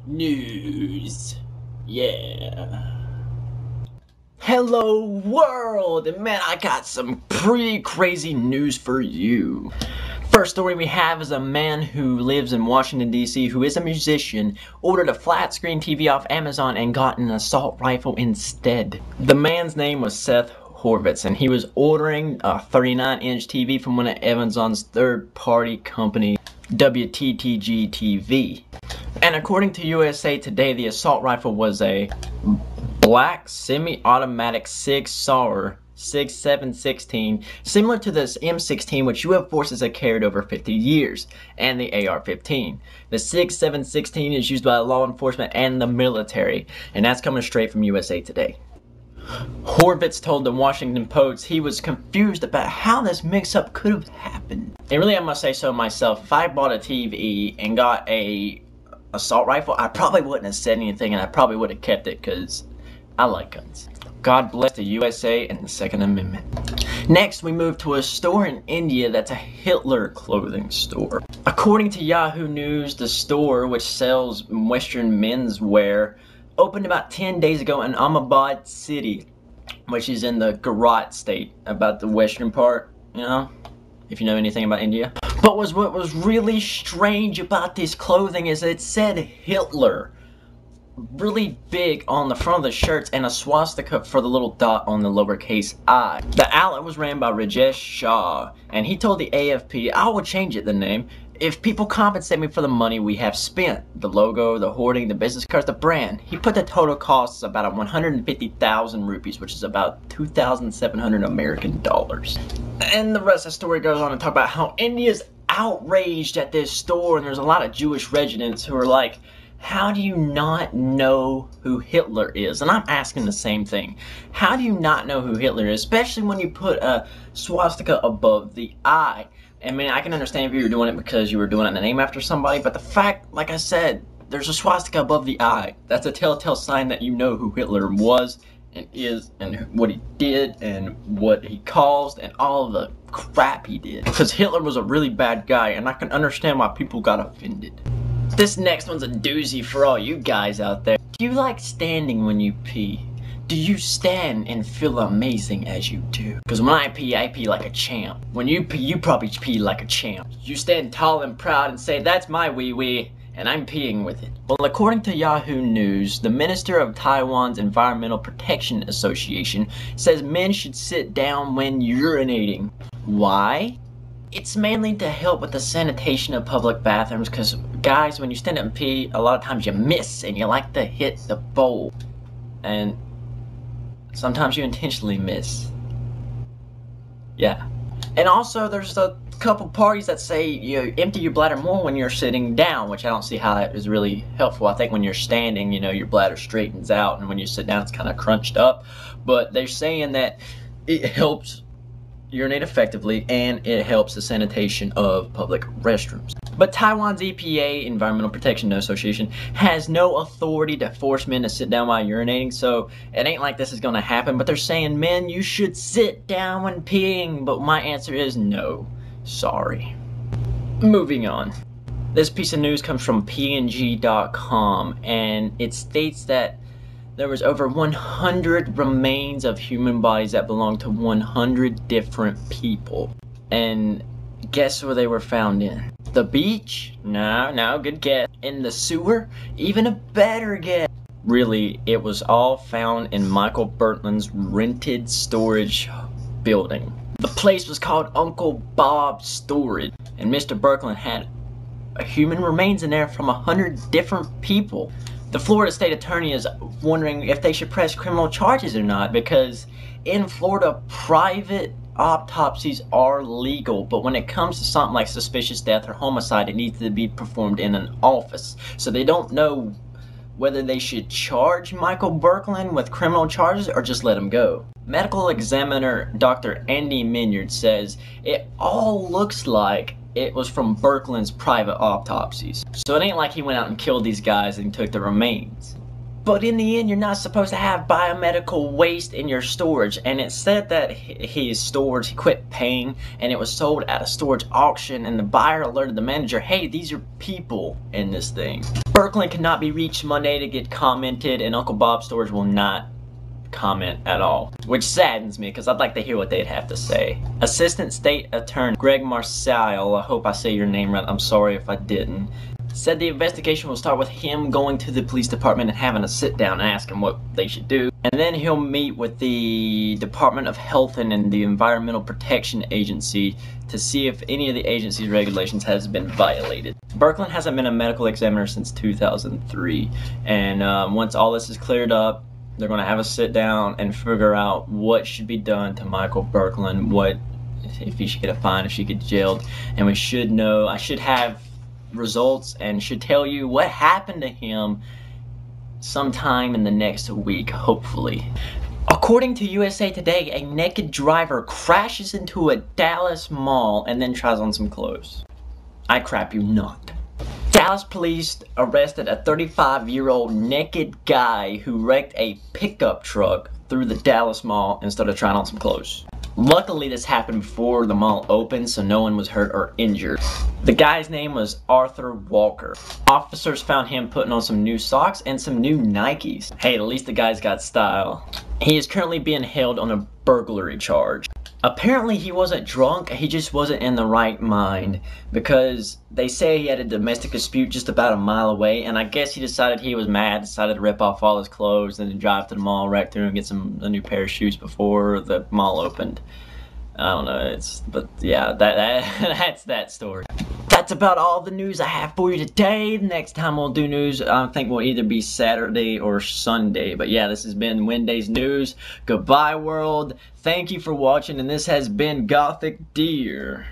News. Yeah. Hello world, and man, I got some pretty crazy news for you. First story we have is a man who lives in Washington DC who is a musician, ordered a flat screen TV off Amazon and got an assault rifle instead. The man's name was Seth Horvitz, and he was ordering a 39-inch TV from one of Amazon's third-party company, WTTG TV. And according to USA Today, the assault rifle was a black semi-automatic Sig Sauer 6.716, similar to this M16 which U.S. forces have carried over 50 years, and the AR-15. The 6.716 is used by law enforcement and the military, and that's coming straight from USA Today. Horvitz told the Washington Post he was confused about how this mix-up could have happened. And really, I must say so myself, if I bought a TV and got a assault rifle, I probably wouldn't have said anything, and I probably would have kept it because I like guns. God bless the USA and the Second Amendment. Next, we move to a store in India that's a Hitler clothing store. According to Yahoo News, the store, which sells Western menswear, opened about 10 days ago in Ahmedabad city, which is in the Gujarat state, about the western part, you know, if you know anything about India. But what was really strange about this clothing is it said Hitler really big on the front of the shirts and a swastika for the little dot on the lowercase I. The outlet was ran by Rajesh Shah, and he told the AFP, "I will change it, the name, if people compensate me for the money we have spent. The logo, the hoarding, the business cards, the brand." He put the total costs about 150,000 rupees, which is about 2,700 American dollars. And the rest of the story goes on to talk about how India's outraged at this store, and there's a lot of Jewish residents who are like, how do you not know who Hitler is? And I'm asking the same thing. How do you not know who Hitler is, especially when you put a swastika above the I? I mean, I can understand if you were doing it because you were doing it in the name after somebody, but the fact, like I said, there's a swastika above the I. That's a telltale sign that you know who Hitler was and is, and what he did, and what he caused, and all of the crap he did. Because Hitler was a really bad guy, and I can understand why people got offended. This next one's a doozy for all you guys out there. Do you like standing when you pee? Do you stand and feel amazing as you do? Because when I pee like a champ. When you pee, you probably pee like a champ. You stand tall and proud and say, "That's my wee-wee, and I'm peeing with it." Well, according to Yahoo News, the minister of Taiwan's Environmental Protection Association says men should sit down when urinating. Why? It's mainly to help with the sanitation of public bathrooms, because guys, when you stand up and pee, a lot of times you miss and you like to hit the bowl. And sometimes you intentionally miss. Yeah. And also there's a couple parties that say you empty your bladder more when you're sitting down, which I don't see how that is really helpful. I think when you're standing, you know, your bladder straightens out, and when you sit down it's kind of crunched up. But they're saying that it helps urinate effectively, and it helps the sanitation of public restrooms. But Taiwan's EPA, Environmental Protection Association, has no authority to force men to sit down while urinating, so it ain't like this is gonna happen. But they're saying, men, you should sit down when peeing, but my answer is no. Sorry. Moving on. This piece of news comes from png.com, and it states that there was over 100 remains of human bodies that belonged to 100 different people. And guess where they were found in? The beach? No, good guess. In the sewer? Even a better guess. Really, it was all found in Michael Bertland's rented storage building. The place was called Uncle Bob's Storage, and Mr. Berkland had human remains in there from 100 different people. The Florida State Attorney is wondering if they should press criminal charges or not, because in Florida, private autopsies are legal, but when it comes to something like suspicious death or homicide, it needs to be performed in an office. So they don't know whether they should charge Michael Berkland with criminal charges or just let him go. Medical examiner Dr. Andy Minyard says it all looks like it was from Berkland's private autopsies. So it ain't like he went out and killed these guys and took the remains. But in the end, you're not supposed to have biomedical waste in your storage. And it said that his storage, he quit paying, and it was sold at a storage auction, and the buyer alerted the manager, hey, these are people in this thing. Birkeland cannot be reached Monday to get commented, and Uncle Bob's storage will not comment at all, which saddens me because I'd like to hear what they'd have to say. Assistant State Attorney Greg Marcial, I hope I say your name right, I'm sorry if I didn't, said the investigation will start with him going to the police department and having a sit down and ask him what they should do. And then he'll meet with the Department of Health and the Environmental Protection Agency to see if any of the agency's regulations has been violated. Birkeland hasn't been a medical examiner since 2003, and once all this is cleared up, they're going to have a sit down and figure out what should be done to Michael Birkeland, what if he should get a fine, if she get jailed, and we should know, I should have results and should tell you what happened to him sometime in the next week, hopefully. According to USA Today, a naked driver crashes into a Dallas mall and then tries on some clothes. I crap you not. Dallas police arrested a 35-year-old naked guy who wrecked a pickup truck through the Dallas mall and started trying on some clothes. Luckily, this happened before the mall opened, so no one was hurt or injured. The guy's name was Arthur Walker. Officers found him putting on some new socks and some new Nikes. Hey, at least the guy's got style. He is currently being held on a burglary charge. Apparently he wasn't drunk, he just wasn't in the right mind, because they say he had a domestic dispute just about a mile away, and I guess he decided he was mad, decided to rip off all his clothes and then drive to the mall, wreck through and get a new pair of shoes before the mall opened. I don't know, but yeah, that's that story. That's about all the news I have for you today. Next time we'll do news, I think will either be Saturday or Sunday. But yeah, this has been Wednesday's news. Goodbye, world. Thank you for watching, and this has been Gothic Deer.